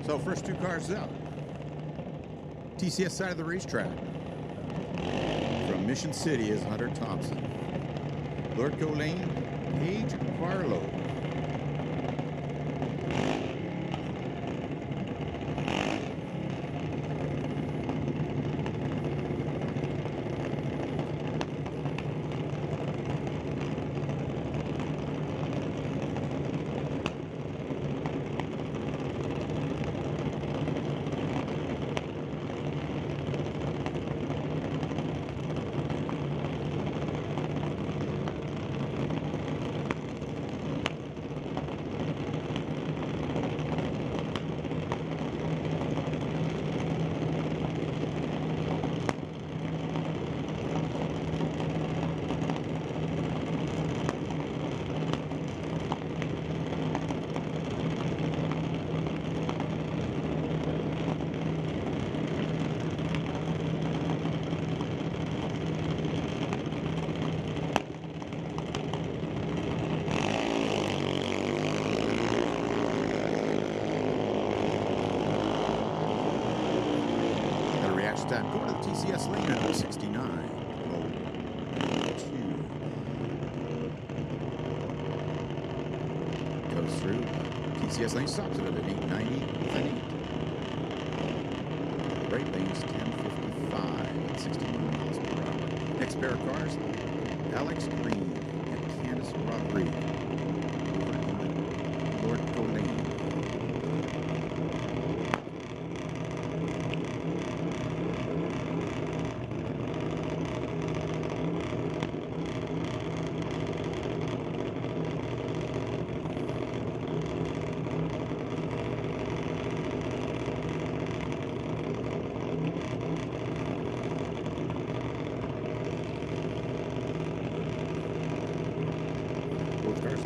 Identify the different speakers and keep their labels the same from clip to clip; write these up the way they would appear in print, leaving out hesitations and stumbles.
Speaker 1: So first two cars up. TCS side of the racetrack. From Mission City is Hunter Thompson. Lordco Lane, Paige Barlow. Time going to the TCS lane at 69. Goes through. TCS lane stops it at an 890 with an 8. Right lane's 1055 at 61 miles per hour. Next pair of cars, Alex Green and Candice Rodriguez. Lordco Lane.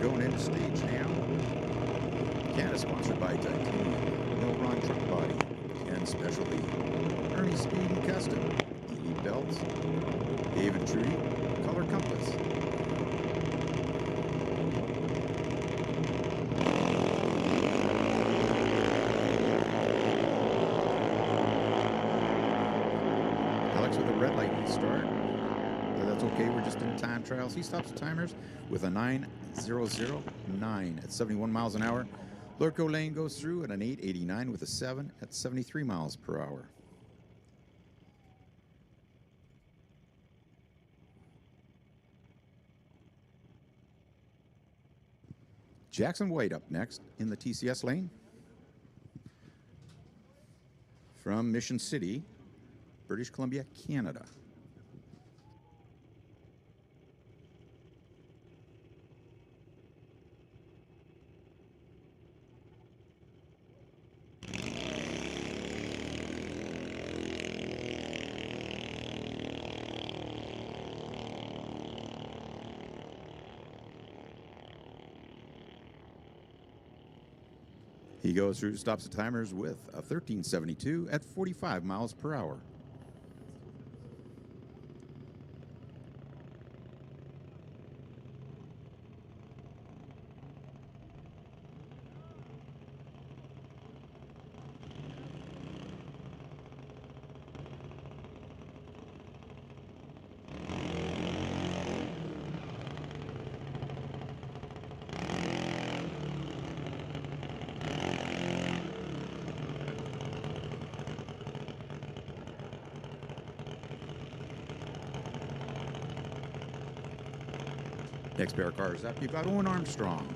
Speaker 1: Going into stage now. Canada sponsored by Titanium, No Ron Truck Body, Ken Specialty, Ernie Speed and Custom, Elite Belts, David Tree, Color Compass. Alex with a red light start. That's okay, we're just in time trials. He stops the timers with a 9:009 at 71 miles an hour. Lordco Lane goes through at an 8:89 with a 7 at 73 miles per hour. Jackson White up next in the TCS lane. From Mission City, British Columbia, Canada. He goes through, stops the timers with a 1372 at 45 miles per hour. Next pair of cars up, you've got Owen Armstrong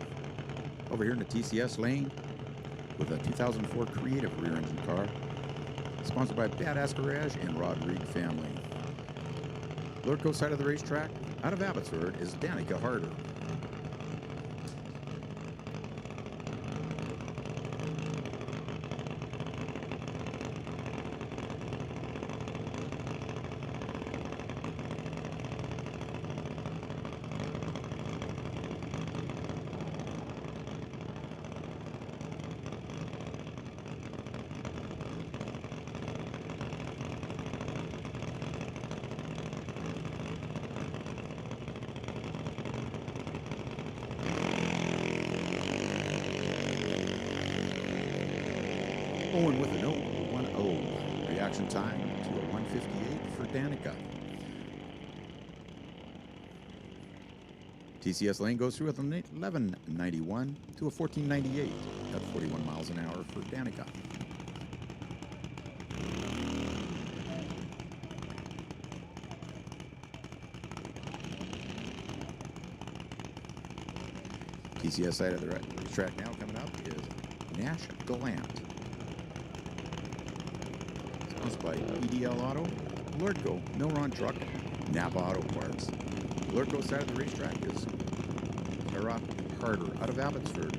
Speaker 1: over here in the TCS lane with a 2004 Creative rear engine car, sponsored by Badass Garage and Rodriguez family. Lordco side of the racetrack, out of Abbotsford, is Danica Harder. Owen with a 0-1-0. Reaction time to a 158 for Danica. TCS lane goes through with an 1191 to a 1498 at 41 miles an hour for Danica. TCS side of the racetrack now coming up is Nash Gallant. Sponsored by EDL Auto, Lordco, Milron Truck, Napa Auto Parts. Lordco side of the racetrack is Tara Harder out of Abbotsford.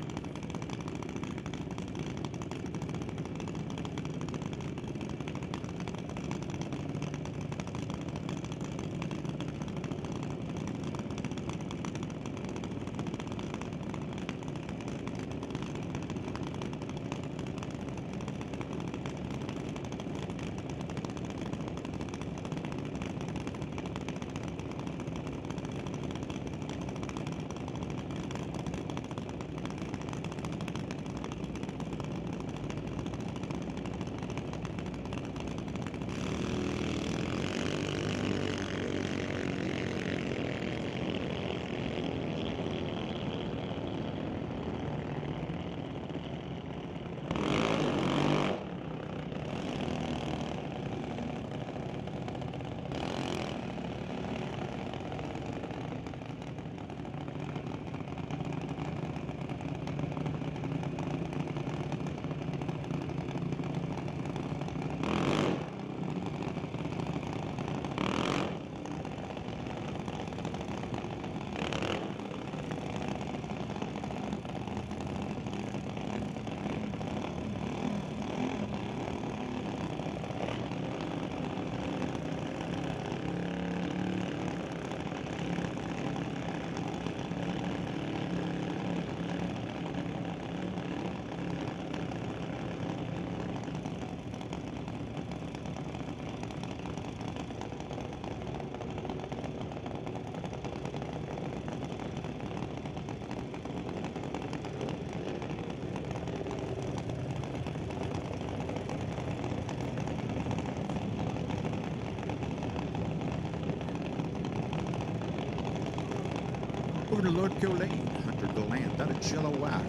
Speaker 1: Over to Lordco Lane, Hunter Gallant out of Chilliwack.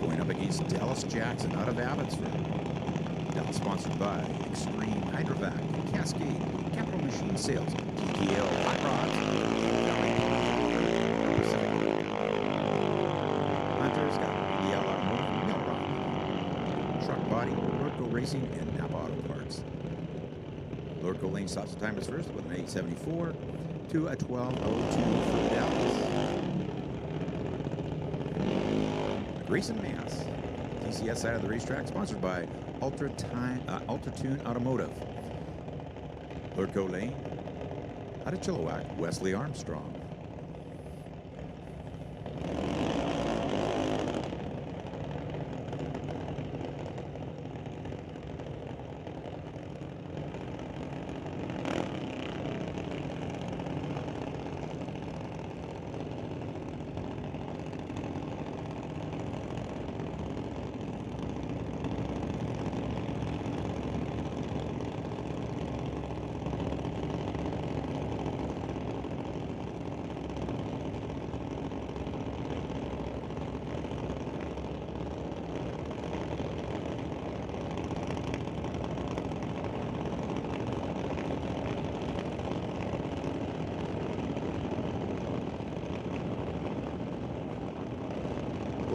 Speaker 1: Going up against Dallas Jackson out of Abbotsford. Dallas sponsored by Extreme Hydrovac, Cascade, Capital Machine Sales, TTL, Hot Rods. Hunter's got EDL Automotive, Milron, Truck Body, Lordco Racing, and Napa Auto Parts. Lordco Lane stops the timers first with an 874 to a 1202 for Dallas. Grayson, Mass. TCS side of the racetrack, sponsored by Ultratune Automotive. Lordco Lane, out of Chilliwack, Wesley Armstrong.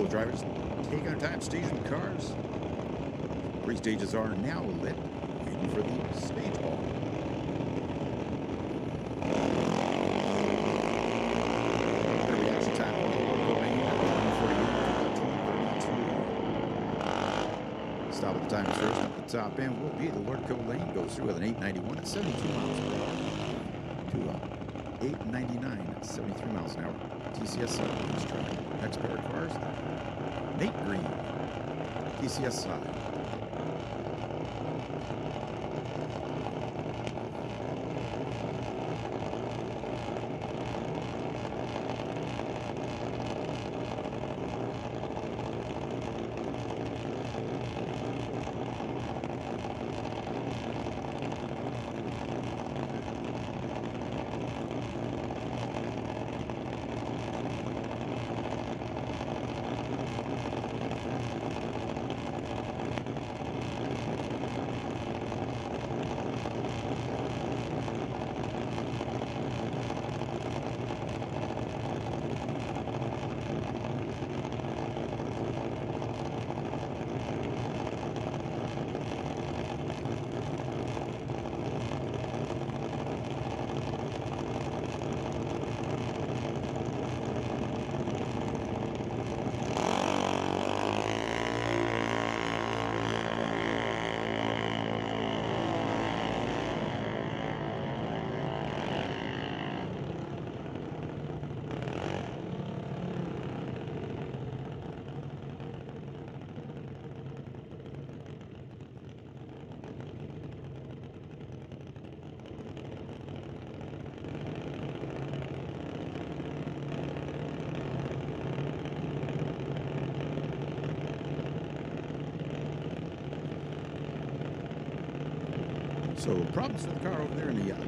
Speaker 1: Drivers take our time staging the cars. 3 stages are now lit, waiting for the stage ball. The reaction time on the Lordco Lane at 148 to 232. Stop at the timers first. Up the top end will be the Lordco Lane. Goes through with an 891 at 72 miles per hour to 899 at 73 miles an hour. TCS track. Next pair of cars, Nate Green, TCS side. So problems with the car over there in the yellow.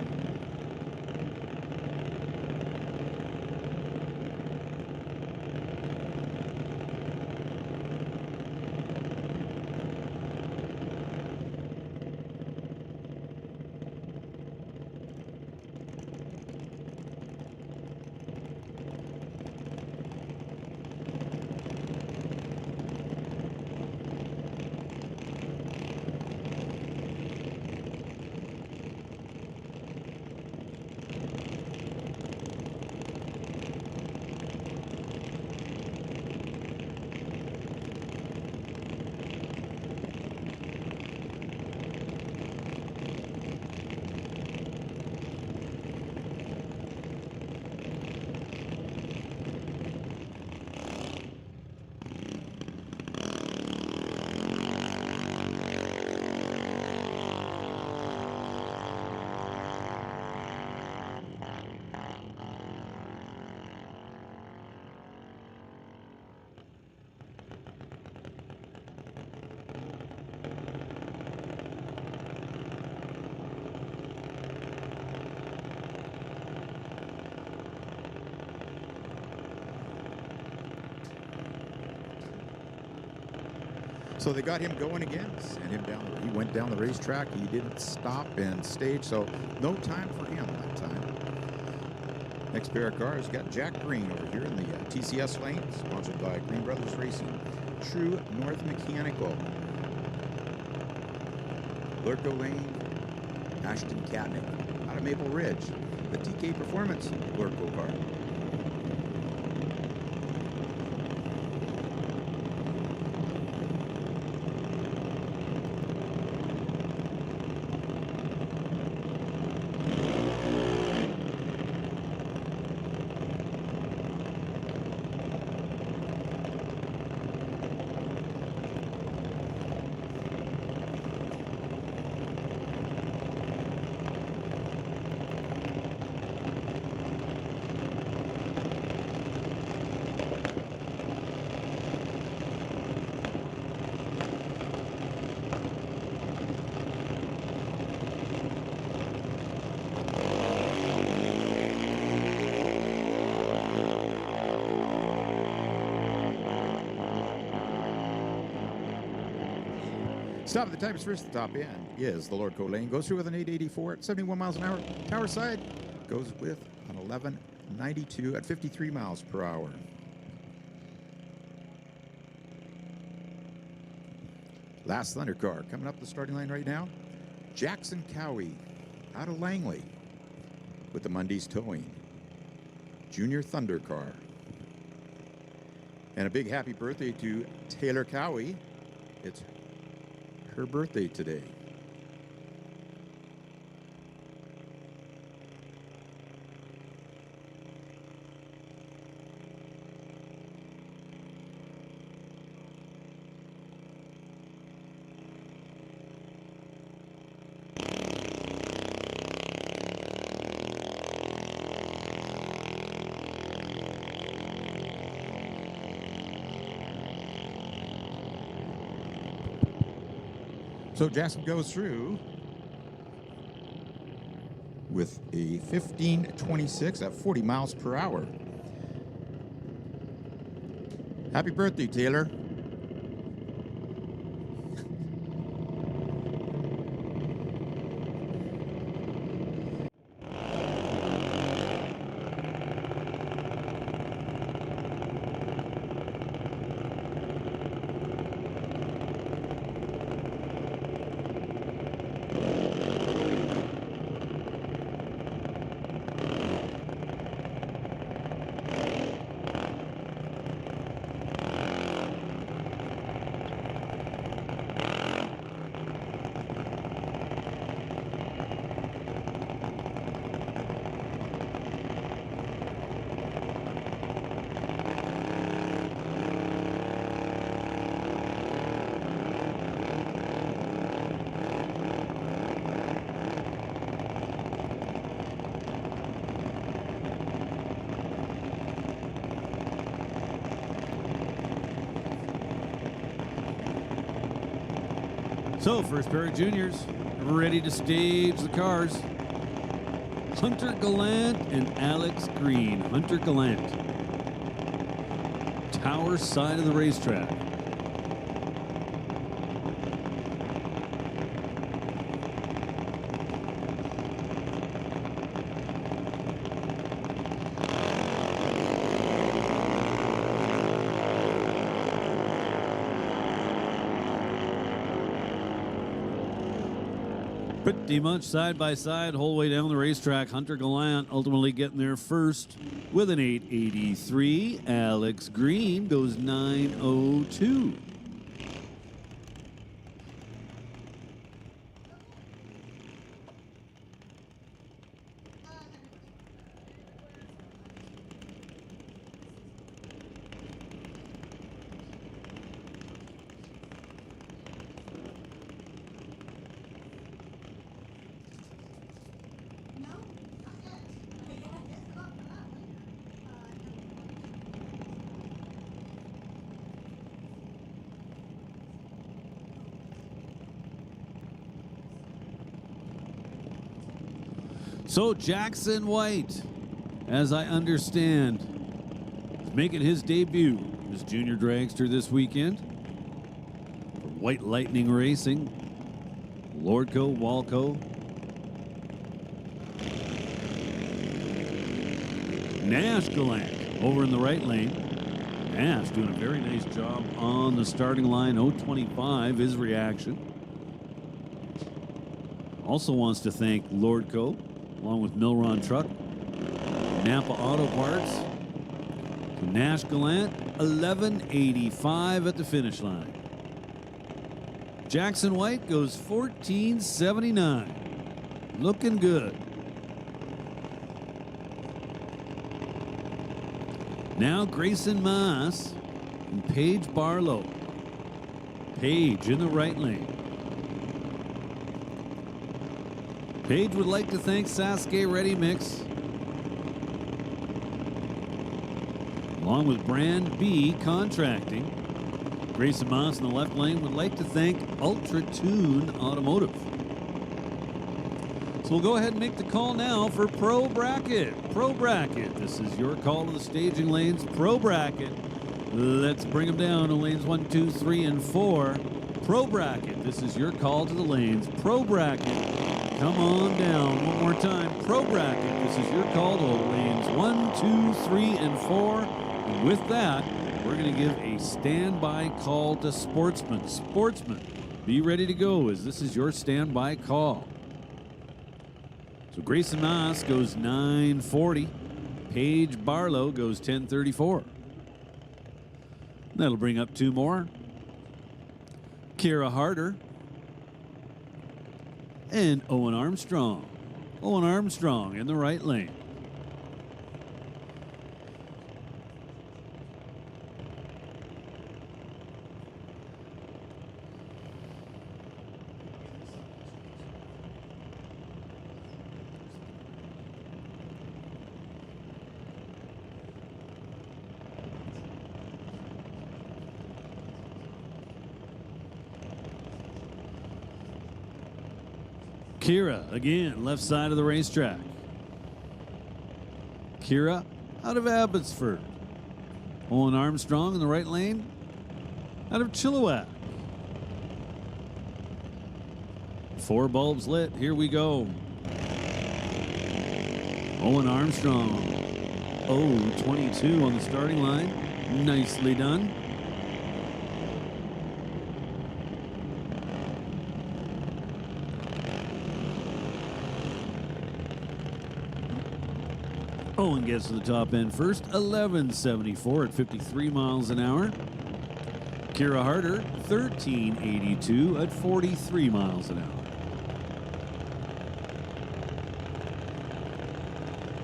Speaker 1: So they got him going again, sent him down. He went down the racetrack. He didn't stop and stage, so no time for him that time. Next pair of cars got Jack Green over here in the TCS lane, sponsored by Green Brothers Racing. True North Mechanical. Lurko Lane, Ashton Katnick. Out of Maple Ridge, the TK Performance Lurko car. Stop at the tightest first at the top end is the Lord Lane. Goes through with an 884 at 71 miles an hour. Tower side goes with an 1192 at 53 miles per hour. Last Thunder car coming up the starting line right now. Jackson Cowie out of Langley with the Mundy's Towing. Junior Thunder car. And a big happy birthday to Taylor Cowie. It's her birthday today. So Jackson goes through with a 1526 at 40 miles per hour. Happy birthday, Taylor.
Speaker 2: So, first pair of juniors ready to stage the cars. Hunter Gallant and Alex Green. Hunter Gallant. Tower side of the racetrack. Pretty much side by side, whole way down the racetrack. Hunter Gallant ultimately getting there first with an 8:83. Alex Green goes 9:02. So Jackson White, as I understand, is making his debut as junior dragster this weekend for White Lightning Racing, Lordco, Walco. Nash Gallant over in the right lane. Nash doing a very nice job on the starting line. 025 his reaction. Also wants to thank Lordco, along with Milron Truck, Napa Auto Parts. So Nash Gallant, 11:85 at the finish line. Jackson White goes 14:79. Looking good. Now Grayson Maas and Paige Barlow. Paige in the right lane. Paige would like to thank Sasuke Ready Mix, along with Brand B Contracting. Grayson Maas in the left lane would like to thank Ultra Tune Automotive. So we'll go ahead and make the call now for Pro Bracket. Pro Bracket. This is your call to the staging lanes. Pro Bracket. Let's bring them down to lanes 1, 2, 3, and 4. Pro Bracket. This is your call to the lanes. Pro Bracket. Come on down one more time. Pro Bracket. This is your call to lanes 1, 2, 3, and 4. And with that, we're going to give a standby call to Sportsman. Sportsman, be ready to go as this is your standby call. So Grayson Maas goes 9:40. Paige Barlow goes 10:34. That'll bring up two more. Kira Harder and Owen Armstrong. Owen Armstrong in the right lane. Kira, again, left side of the racetrack. Kira out of Abbotsford. Owen Armstrong in the right lane out of Chilliwack. 4 bulbs lit. Here we go. Owen Armstrong. 0:22 on the starting line. Nicely done. Owen gets to the top end first, 11:74 at 53 miles an hour. Kira Harder, 13:82 at 43 miles an hour.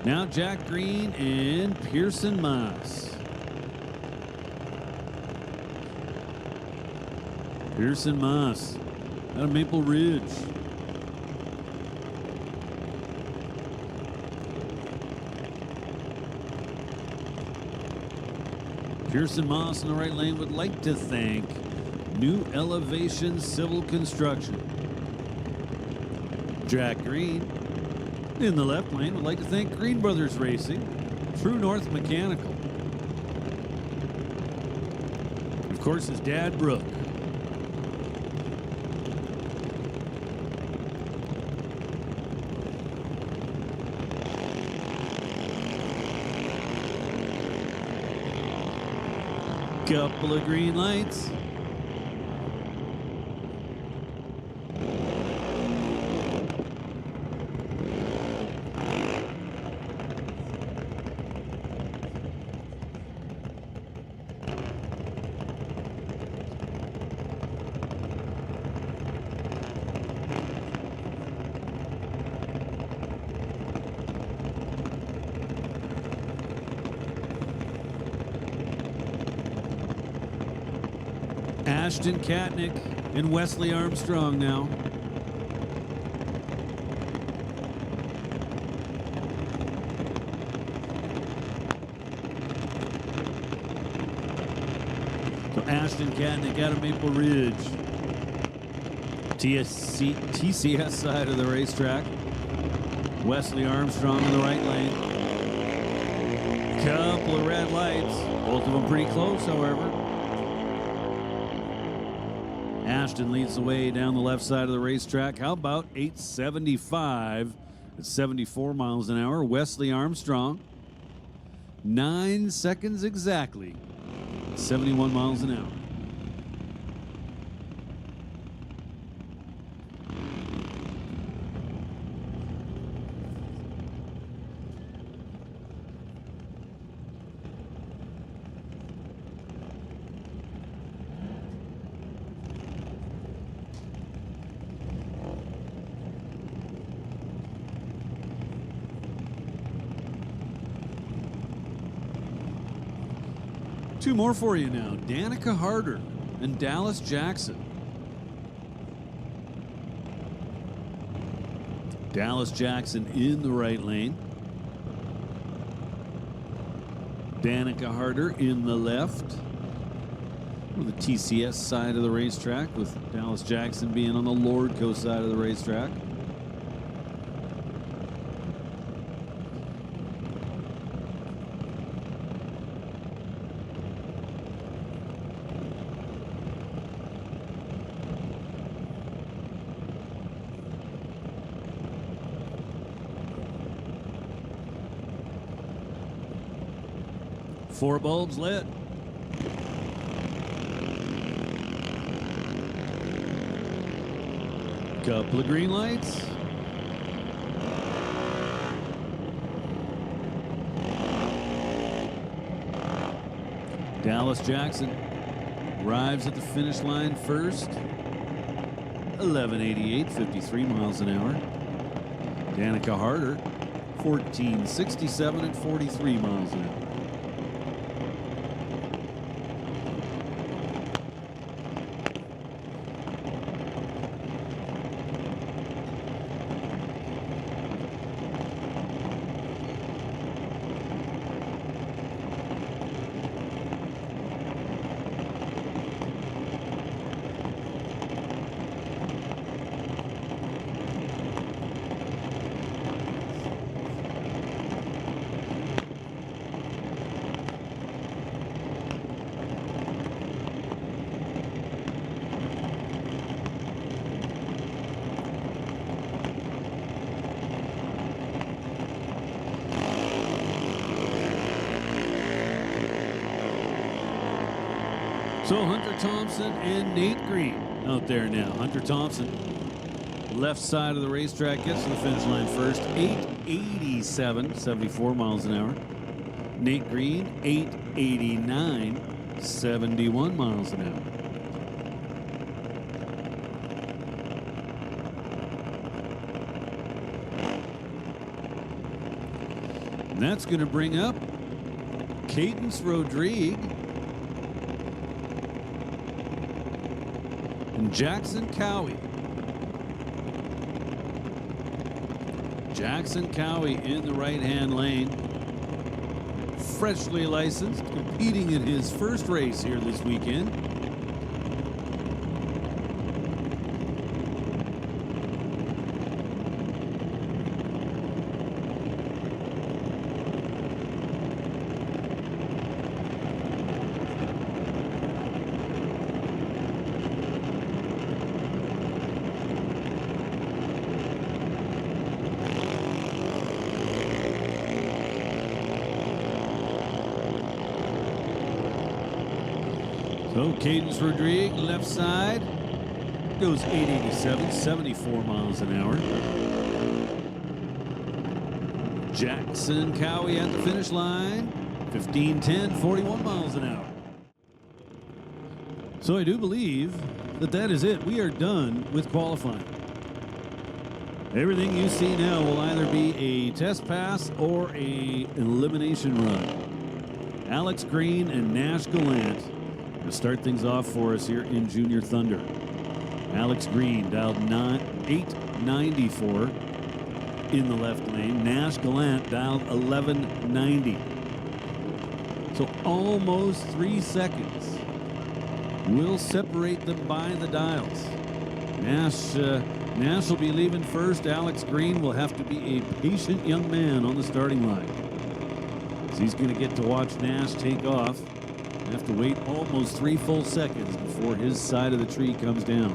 Speaker 2: Now Jack Green and Pearson Maas. Pearson Maas out of Maple Ridge. Pearson Maas in the right lane would like to thank New Elevation Civil Construction. Jack Green in the left lane would like to thank Green Brothers Racing, True North Mechanical. Of course, his dad, Brooke. Couple of green lights. Ashton Katnick and Wesley Armstrong now. So Ashton Katnick out of Maple Ridge. TCS side of the racetrack. Wesley Armstrong in the right lane. Couple of red lights. Both of them pretty close, however. Ashton leads the way down the left side of the racetrack. How about 875 at 74 miles an hour? Wesley Armstrong, 9 seconds exactly, 71 miles an hour. Two more for you now. Danica Harder and Dallas Jackson. Dallas Jackson in the right lane. Danica Harder in the left. On the TCS side of the racetrack, with Dallas Jackson being on the Lordco side of the racetrack. Four bulbs lit. Couple of green lights. Dallas Jackson arrives at the finish line first. 11:88, 53 miles an hour. Danica Harder, 14:67 at 43 miles an hour. So Hunter Thompson and Nate Green out there now. Hunter Thompson, left side of the racetrack, gets to the finish line first. 8:87, 74 miles an hour. Nate Green, 8:89, 71 miles an hour. And that's going to bring up Cadence Rodrigue and Jackson Cowie. Jackson Cowie in the right-hand lane. Freshly licensed, competing in his first race here this weekend. So Cadence Rodriguez, left side, goes 887, 74 miles an hour. Jackson Cowie at the finish line, 15:10, 41 miles an hour. So I do believe that is it. We are done with qualifying. Everything you see now will either be a test pass or an elimination run. Alex Green and Nash Gallant to start things off for us here in Junior Thunder. Alex Green dialed 894 in the left lane. Nash Gallant dialed 1190. So almost 3 seconds will separate them by the dials. Nash will be leaving first. Alex Green will have to be a patient young man on the starting line. So he's going to get to watch Nash take off. Have to wait almost 3 full seconds before his side of the tree comes down.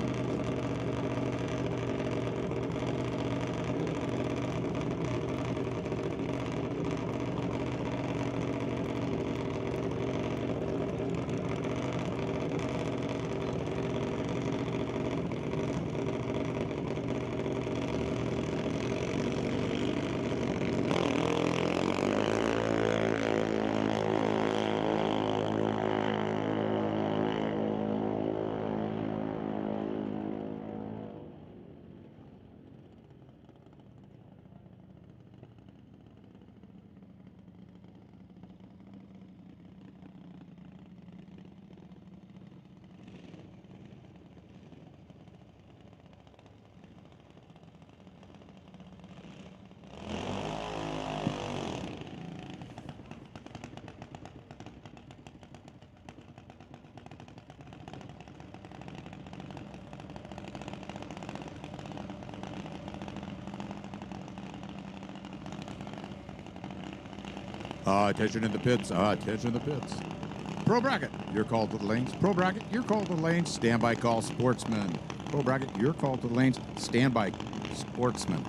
Speaker 1: Attention in the pits. Attention in the pits. Pro Bracket, you're called to the lanes. Pro Bracket, you're called to the lanes. Standby call, sportsman. Pro Bracket, you're called to the lanes. Standby, sportsman.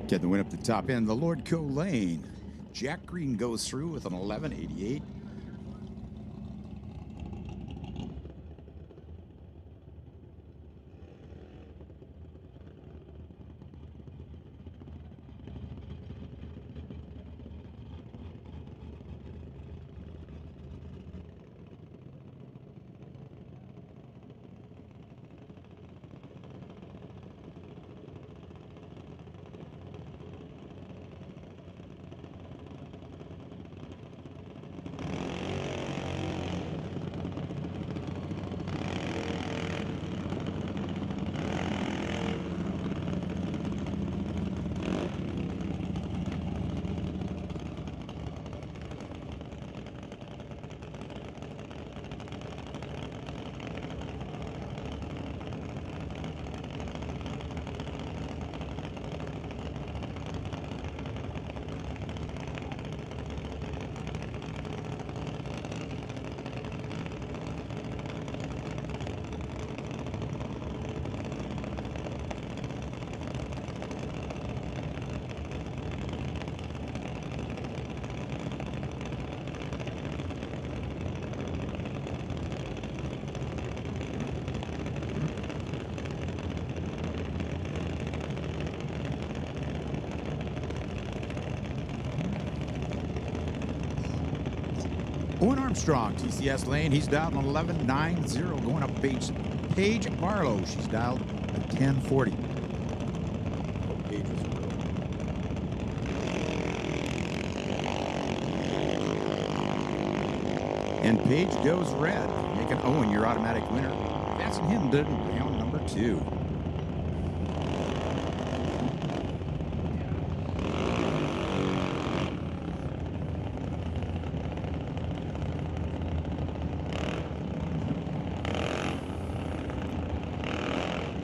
Speaker 1: Getting the win up the top end, the Lord Co lane. Jack Green goes through with an 1188. Armstrong, TCS lane. He's dialed an 1190. Going up Paige Barlow. She's dialed a 1040. Paige was good. And Paige goes red, making Owen your automatic winner. Advancing him to round number 2.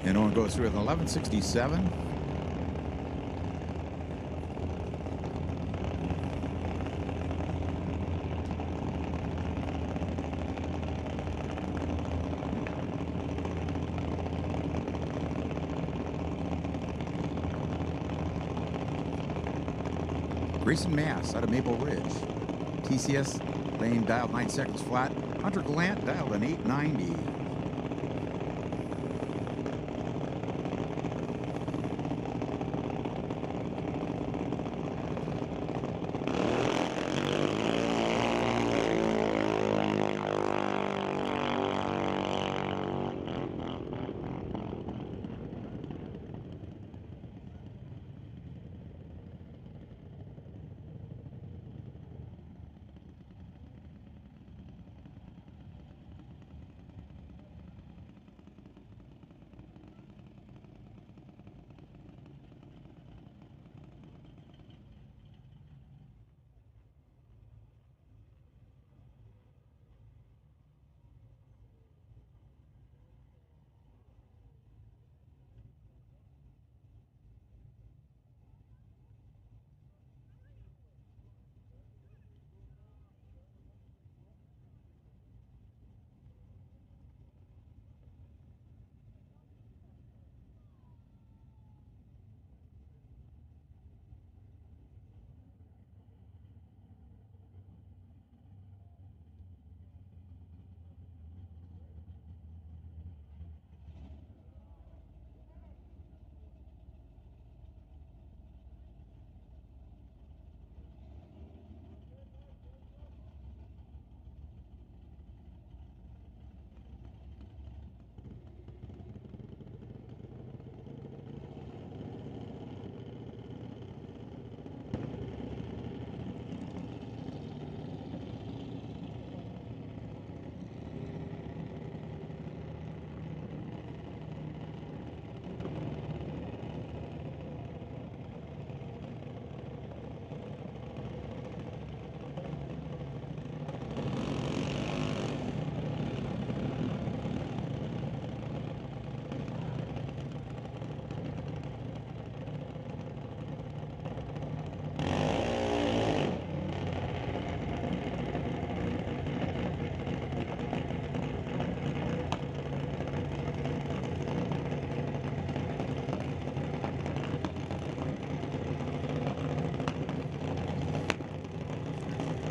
Speaker 1: And Owen goes through with an 1167. Grayson Mass out of Maple Ridge. TCS lane dialed 9 seconds flat. Hunter Gallant dialed an 890.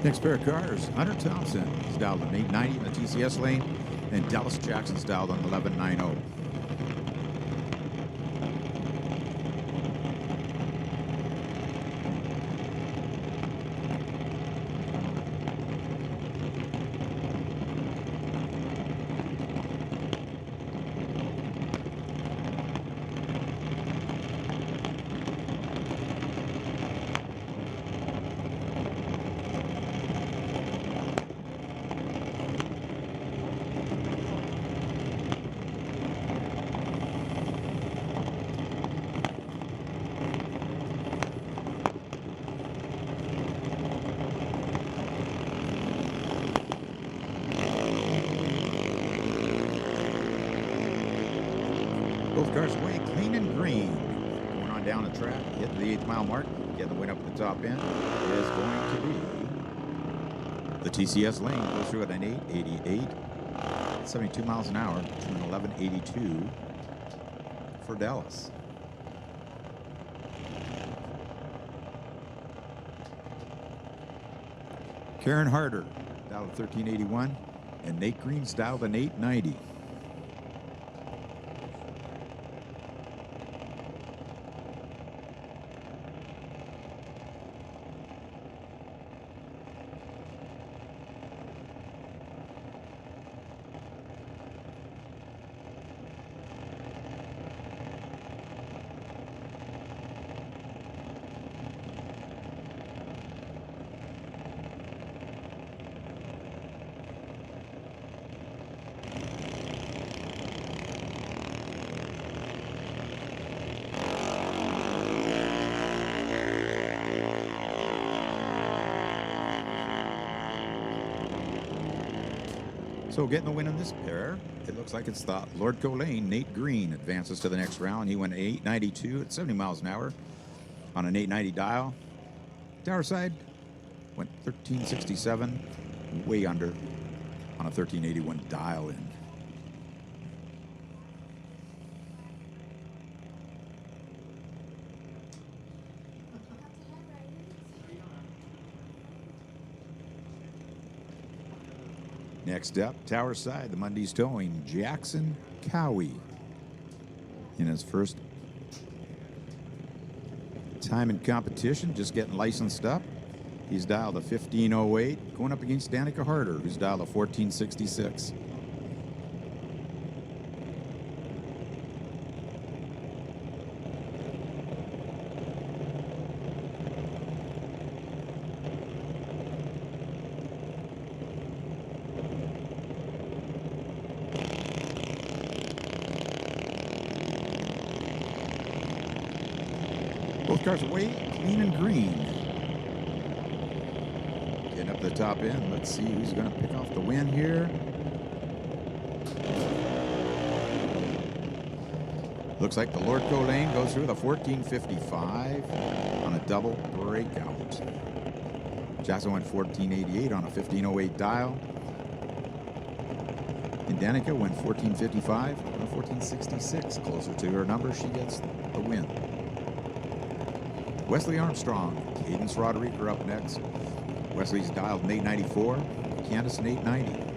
Speaker 1: Next pair of cars, Hunter Thompson. He's dialed an 890 in the TCS lane, and Dallas Jackson's dialed an 1190. Both cars away clean and green. Going on down the track, hit the 8th mile mark, getting the wind up at the top end is going to be the TCS lane. Goes through at an 888, 72 miles an hour to an 1182 for Dallas. Karen Harder dialed a 1381, and Nate Green's dialed an 890. So getting the win in this pair, it looks like it's the Lord Lane. Nate Green advances to the next round. He went 892 at 70 miles an hour on an 890 dial. Tower side went 1367, way under on a 1381 dial in. Next up, Tower Side, the Mundy's Towing, Jackson Cowie. In his first time in competition, just getting licensed up. He's dialed a 1508, going up against Danica Harder, who's dialed a 1466. Both cars away, clean and green. Getting up the top end. Let's see who's going to pick off the win here. Looks like the Lord Lane goes through the 1455 on a double breakout. Jackson went 1488 on a 1508 dial. And Danica went 1455 on a 1466. Closer to her number, she gets the win. Wesley Armstrong, Cadence Roderick are up next. Wesley's dialed an 894, Candace an 890.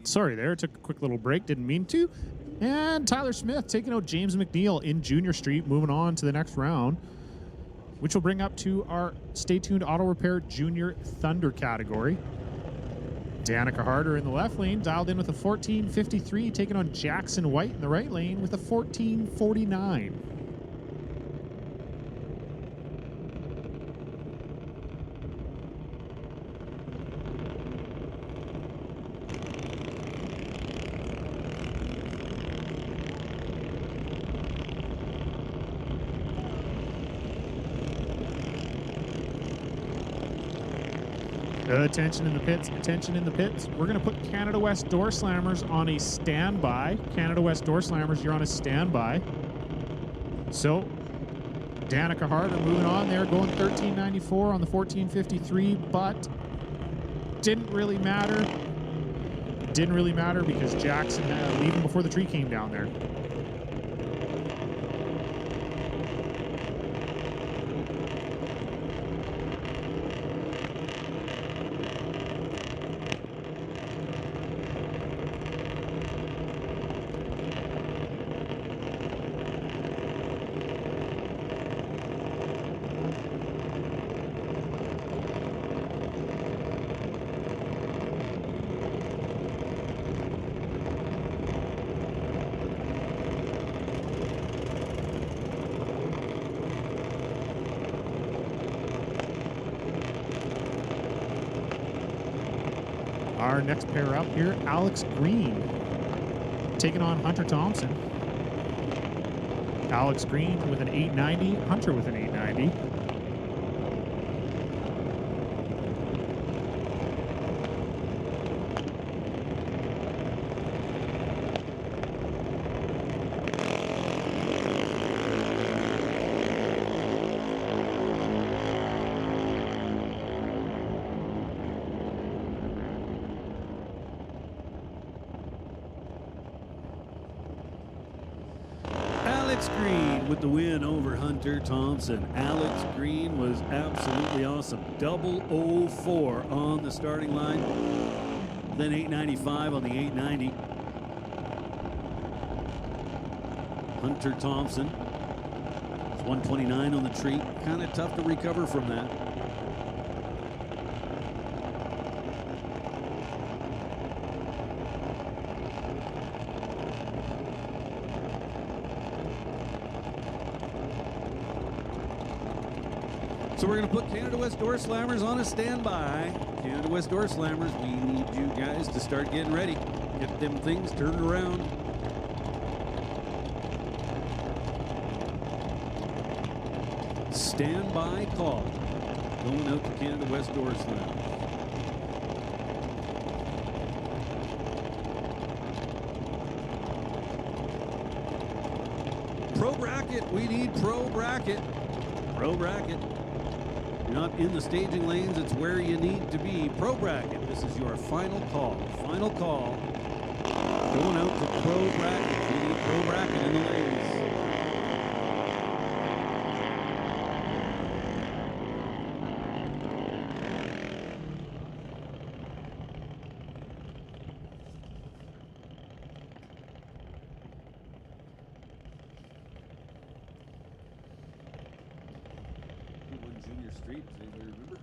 Speaker 3: Sorry there, took a quick little break, didn't mean to. And Tyler Smith taking out James McNeil in Junior Street, moving on to the next round, which will bring up to our Stay Tuned Auto Repair Junior Thunder category. Danica Harder in the left lane, dialed in with a 1453, taking on Jackson White in the right lane with a 1449. Attention in the pits, attention in the pits. We're going to put Canada West Door Slammers on a standby. Canada West Door Slammers, you're on a standby. So, Danica Harder moving on there, going 1394 on the 1453, but didn't really matter. Didn't really matter because Jackson leaving before the tree came down there. Our next pair up here, Alex Green taking on Hunter Thompson. Alex Green with an 890, Hunter with an 890.
Speaker 2: Alex Green with the win over Hunter Thompson. Alex Green was absolutely awesome. 004 on the starting line. Then 895 on the 890. Hunter Thompson is 129 on the treat. Kind of tough to recover from that. So we're going to put Canada West Door Slammers on a standby. Canada West Door Slammers, we need you guys to start getting ready. Get them things turned around. Standby call going out to Canada West Door Slammers. Pro bracket, we need pro bracket. Pro bracket. You're not in the staging lanes, it's where you need to be. Pro bracket, this is your final call. Final call. Going out to pro bracket. We need pro bracket in the lanes. Junior Street, does anybody remember?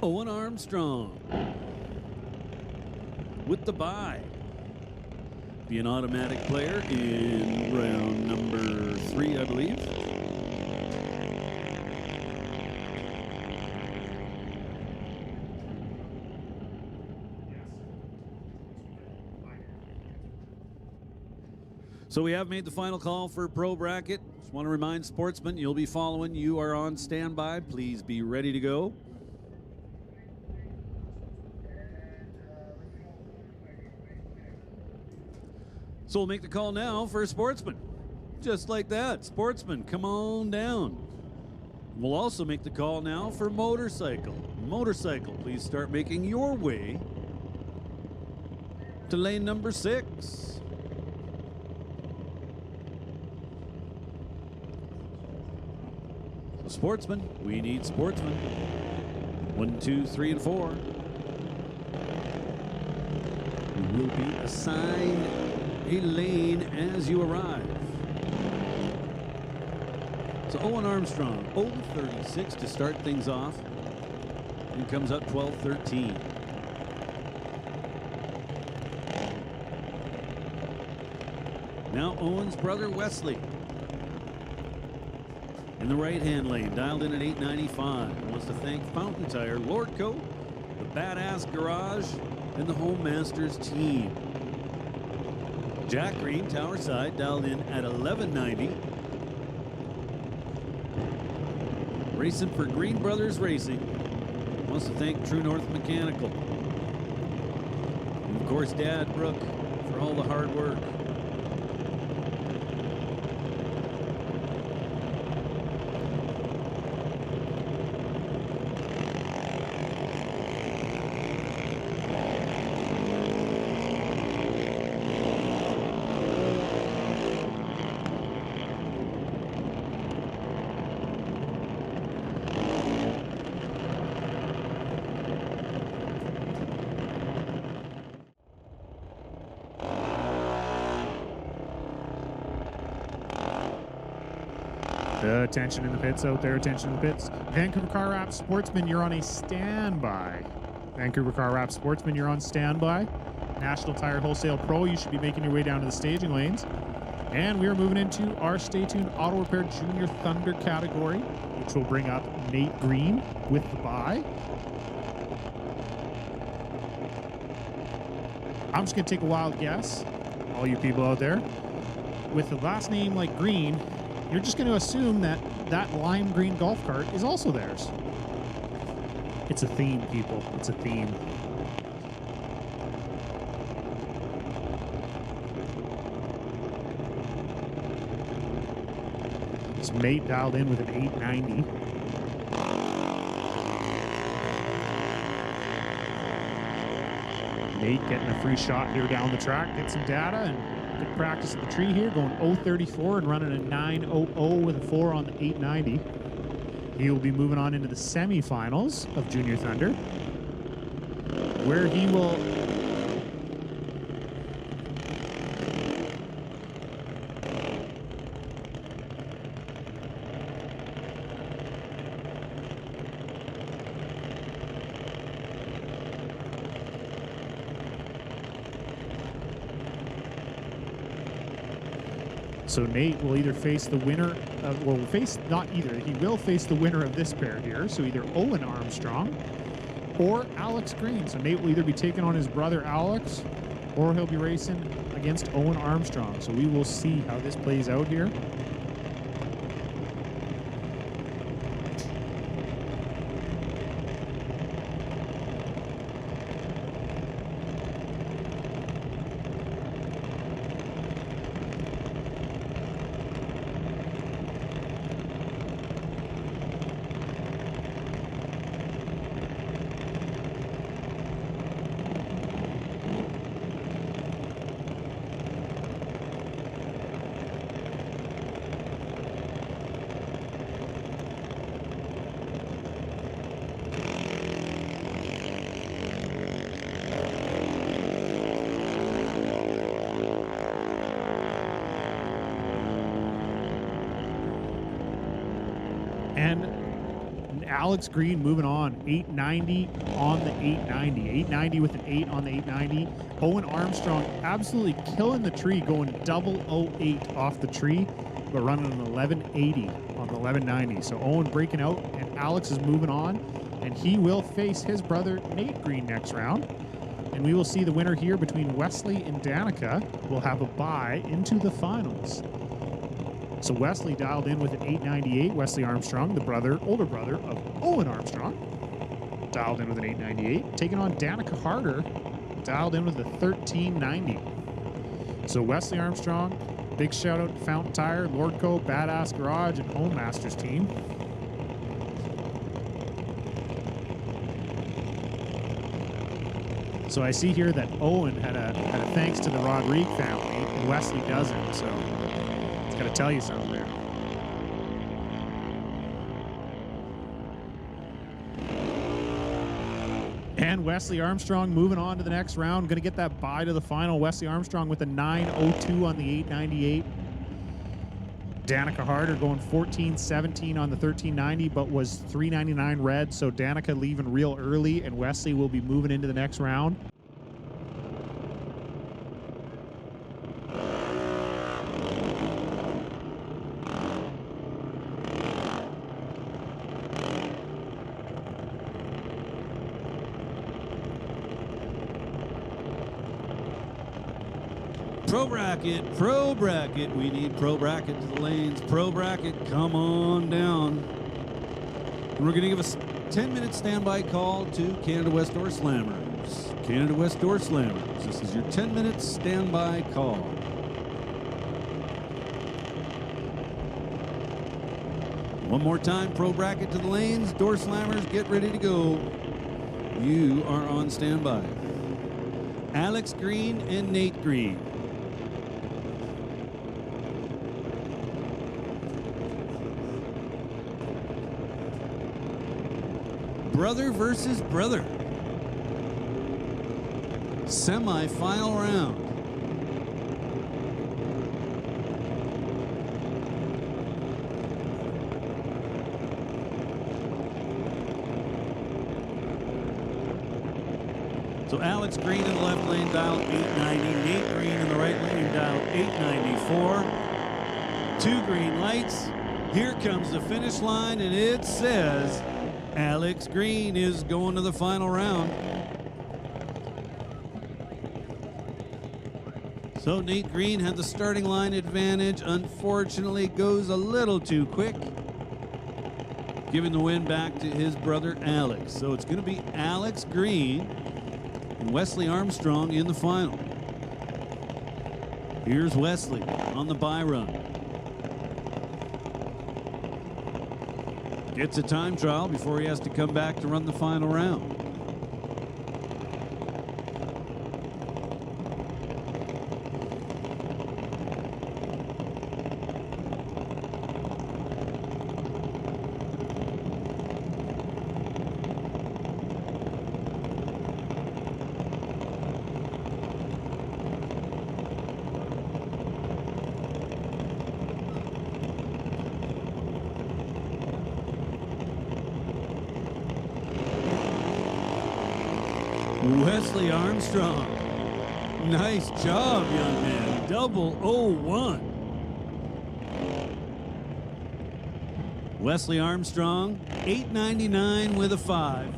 Speaker 2: Owen Armstrong with the bye. Be an automatic player in round number 3, I believe. So we have made the final call for pro bracket. Just want to remind sportsmen, you'll be following. You are on standby. Please be ready to go. So we'll make the call now for sportsmen. Just like that. Sportsmen, come on down. We'll also make the call now for motorcycle. Motorcycle, please start making your way to lane number 6. So sportsmen, we need sportsmen. 1, 2, 3, and 4. You will be assigned a lane as you arrive. So Owen Armstrong, 036 to start things off. And comes up 12-13. Now Owen's brother Wesley in the right-hand lane, dialed in at 895. Wants to thank Fountain Tire, Lordco, the Badass Garage, and the Home Masters team. Jack Green, Tower Side, dialed in at 1190. Racing for Green Brothers Racing. Wants to thank True North Mechanical. And of course, Dad Brooke for all the hard work.
Speaker 3: Attention in the pits out there, attention in the pits. Vancouver Car Wrap Sportsman, you're on a standby. Vancouver Car Wrap Sportsman, you're on standby. National Tire Wholesale Pro, you should be making your way down to the staging lanes. And we are moving into our Stay Tuned Auto Repair Junior Thunder category, which will bring up Nate Green with the bye. I'm just going to take a wild guess, all you people out there. with the last name like Green, you're just going to assume that that lime green golf cart is also theirs. It's a theme, people. It's a theme. It's Mate dialed in with an 890. Nate getting a free shot here down the track. Get some data and good practice at the tree here. Going 0.34 and running a 9.00 with a 4 on the 890. He will be moving on into the semifinals of Junior Thunder, where he will So Nate will either face the winner of, well, face, not either, he will face the winner of this pair here. So either Owen Armstrong or Alex Green. So Nate will either be taking on his brother Alex, or he'll be racing against Owen Armstrong. So we will see how this plays out here. And Alex Green moving on, 890 on the 890. 890 with an 8 on the 890. Owen Armstrong absolutely killing the tree, going 008 off the tree, but running an 1180 on the 1190. So Owen breaking out, and Alex is moving on, and he will face his brother Nate Green next round. And we will see the winner here between Wesley and Danica. Will have a bye into the finals. So Wesley dialed in with an 898. Wesley Armstrong, the older brother of Owen Armstrong, dialed in with an 898. Taking on Danica Harder, dialed in with a 1390. So Wesley Armstrong, big shout out to Fountain Tire, Lordco, Badass Garage, and Home Masters team. So I see here that Owen had a thanks to the Rodrigue family, and Wesley doesn't. So it's got to tell you something there. And Wesley Armstrong moving on to the next round. Going to get that bye to the final. Wesley Armstrong with a 902 on the 898. Danica Harder going 14-17 on the 1390, but was 399 red. So Danica leaving real early, and Wesley will be moving into the next round.
Speaker 2: Pro bracket, we need pro bracket to the lanes. Pro bracket, come on down. And we're going to give a 10-minute standby call to Canada West Door Slammers. Canada West Door Slammers, this is your 10-minute standby call. One more time, pro bracket to the lanes. Door Slammers, get ready to go. You are on standby. Alex Green and Nate Green. Brother versus brother. Semi-final round. So Alex Green in the left lane dialed 890. Nate Green in the right lane dialed 894. 2 green lights. Here comes the finish line, and it says Alex Green is going to the final round. So Nate Green had the starting line advantage. Unfortunately, goes a little too quick, giving the win back to his brother Alex. So it's going to be Alex Green and Wesley Armstrong in the final. Here's Wesley on the bye run. Gets a time trial before he has to come back to run the final round. Wesley Armstrong. Nice job, young man. Double 01. Wesley Armstrong, 899 with a 5.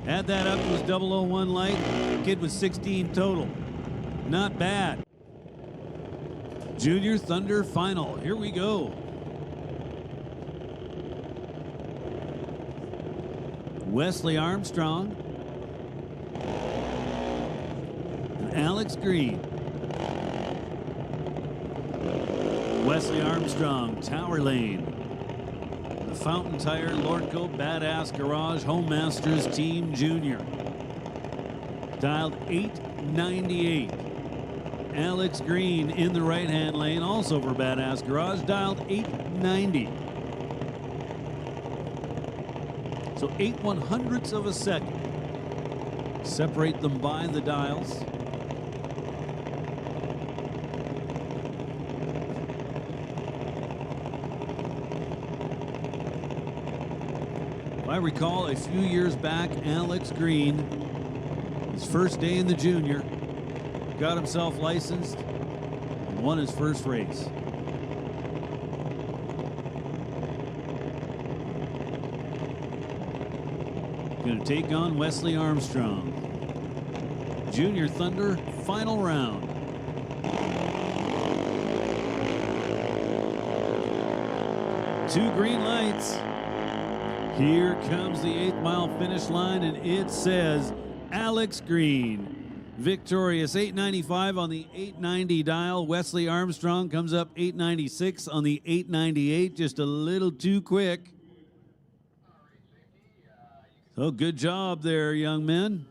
Speaker 2: Add that up to his 001 light. Kid was 16 total. Not bad. Junior Thunder final. Here we go. Wesley Armstrong. Alex Green. Wesley Armstrong, Tower Lane. The Fountain Tire Lordco Badass Garage Home Masters Team Junior. Dialed 898. Alex Green in the right-hand lane, also for Badass Garage, dialed 890. So 8/100ths of a second. Separate them by the dials. If I recall, a few years back, Alex Green, his first day in the junior, got himself licensed and won his first race. Going to take on Wesley Armstrong. Junior Thunder final round. Two green lights. Here comes the 8th mile finish line, and it says Alex Green. Victorious, 895 on the 890 dial. Wesley Armstrong comes up 896 on the 898, just a little too quick. So good job there, young men.